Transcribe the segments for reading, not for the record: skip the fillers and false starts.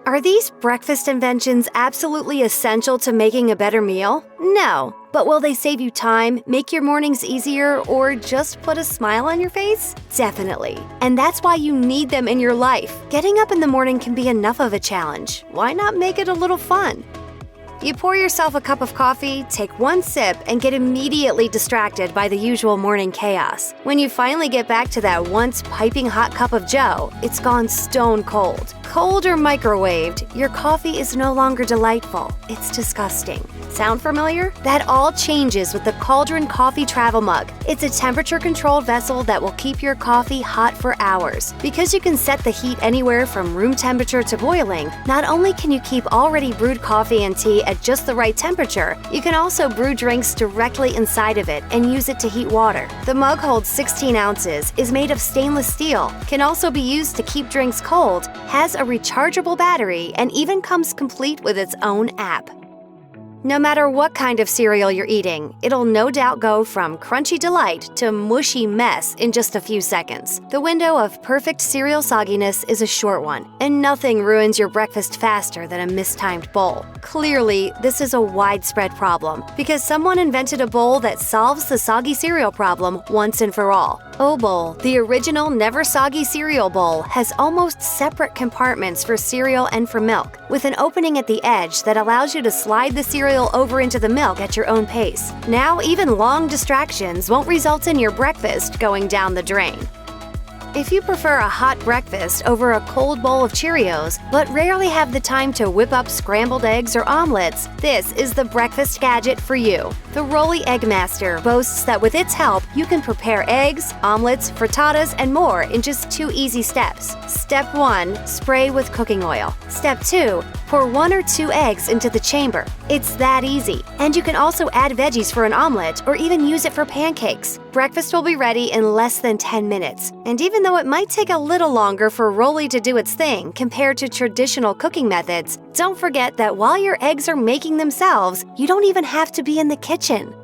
Are these breakfast inventions absolutely essential to making a better meal? No. But will they save you time, make your mornings easier, or just put a smile on your face? Definitely. And that's why you need them in your life. Getting up in the morning can be enough of a challenge. Why not make it a little fun? You pour yourself a cup of coffee, take one sip, and get immediately distracted by the usual morning chaos. When you finally get back to that once piping hot cup of joe, it's gone stone cold. Cold or microwaved, your coffee is no longer delightful. It's disgusting. Sound familiar? That all changes with the Cauldron Coffee Travel Mug. It's a temperature-controlled vessel that will keep your coffee hot for hours. Because you can set the heat anywhere from room temperature to boiling, not only can you keep already brewed coffee and tea at just the right temperature, you can also brew drinks directly inside of it and use it to heat water. The mug holds 16 ounces, is made of stainless steel, can also be used to keep drinks cold, has a rechargeable battery, and even comes complete with its own app. No matter what kind of cereal you're eating, it'll no doubt go from crunchy delight to mushy mess in just a few seconds. The window of perfect cereal sogginess is a short one, and nothing ruins your breakfast faster than a mistimed bowl. Clearly, this is a widespread problem, because someone invented a bowl that solves the soggy cereal problem once and for all. O-Bowl, the original never soggy cereal bowl, has almost separate compartments for cereal and for milk, with an opening at the edge that allows you to slide the cereal over into the milk at your own pace. Now, even long distractions won't result in your breakfast going down the drain. If you prefer a hot breakfast over a cold bowl of Cheerios, but rarely have the time to whip up scrambled eggs or omelets, this is the breakfast gadget for you. The Rolly Egg Master boasts that with its help, you can prepare eggs, omelets, frittatas, and more in just 2 easy steps. Step 1, spray with cooking oil. Step 2, pour 1 or 2 eggs into the chamber. It's that easy. And you can also add veggies for an omelet or even use it for pancakes. Breakfast will be ready in less than 10 minutes. And even though it might take a little longer for Rolly to do its thing compared to traditional cooking methods, don't forget that while your eggs are making themselves, you don't even have to be in the kitchen.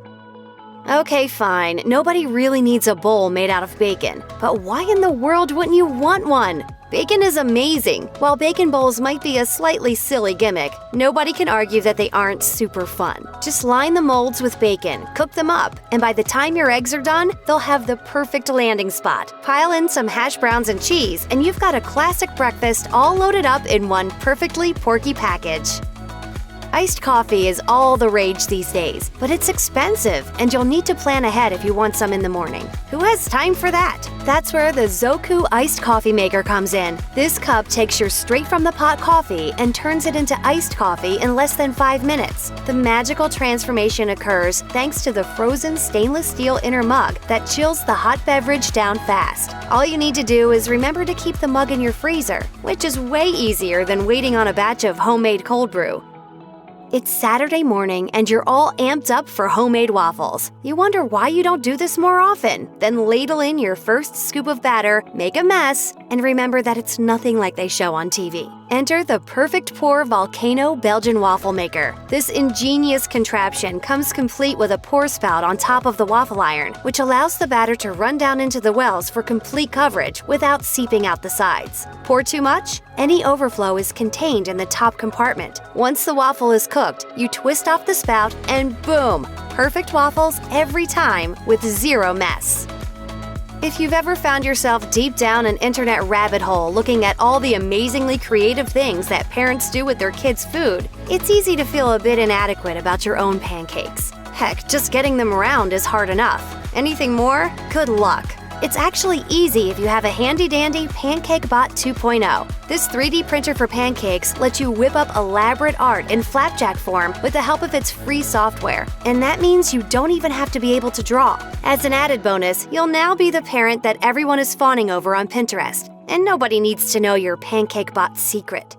Okay, fine, nobody really needs a bowl made out of bacon. But why in the world wouldn't you want one? Bacon is amazing. While bacon bowls might be a slightly silly gimmick, nobody can argue that they aren't super fun. Just line the molds with bacon, cook them up, and by the time your eggs are done, they'll have the perfect landing spot. Pile in some hash browns and cheese, and you've got a classic breakfast all loaded up in one perfectly porky package. Iced coffee is all the rage these days, but it's expensive, and you'll need to plan ahead if you want some in the morning. Who has time for that? That's where the Zoku iced coffee maker comes in. This cup takes your straight-from-the-pot coffee and turns it into iced coffee in less than 5 minutes. The magical transformation occurs thanks to the frozen stainless steel inner mug that chills the hot beverage down fast. All you need to do is remember to keep the mug in your freezer, which is way easier than waiting on a batch of homemade cold brew. It's Saturday morning and you're all amped up for homemade waffles. You wonder why you don't do this more often. Then ladle in your first scoop of batter, make a mess, and remember that it's nothing like they show on TV. Enter the Perfect Pour Volcano Belgian Waffle Maker. This ingenious contraption comes complete with a pour spout on top of the waffle iron, which allows the batter to run down into the wells for complete coverage without seeping out the sides. Pour too much? Any overflow is contained in the top compartment. Once the waffle is cooked, you twist off the spout and boom! Perfect waffles every time with zero mess. If you've ever found yourself deep down an internet rabbit hole looking at all the amazingly creative things that parents do with their kids' food, it's easy to feel a bit inadequate about your own pancakes. Heck, just getting them around is hard enough. Anything more? Good luck. It's actually easy if you have a handy-dandy Pancake Bot 2.0. This 3D printer for pancakes lets you whip up elaborate art in flapjack form with the help of its free software. And that means you don't even have to be able to draw. As an added bonus, you'll now be the parent that everyone is fawning over on Pinterest. And nobody needs to know your Pancake Bot secret.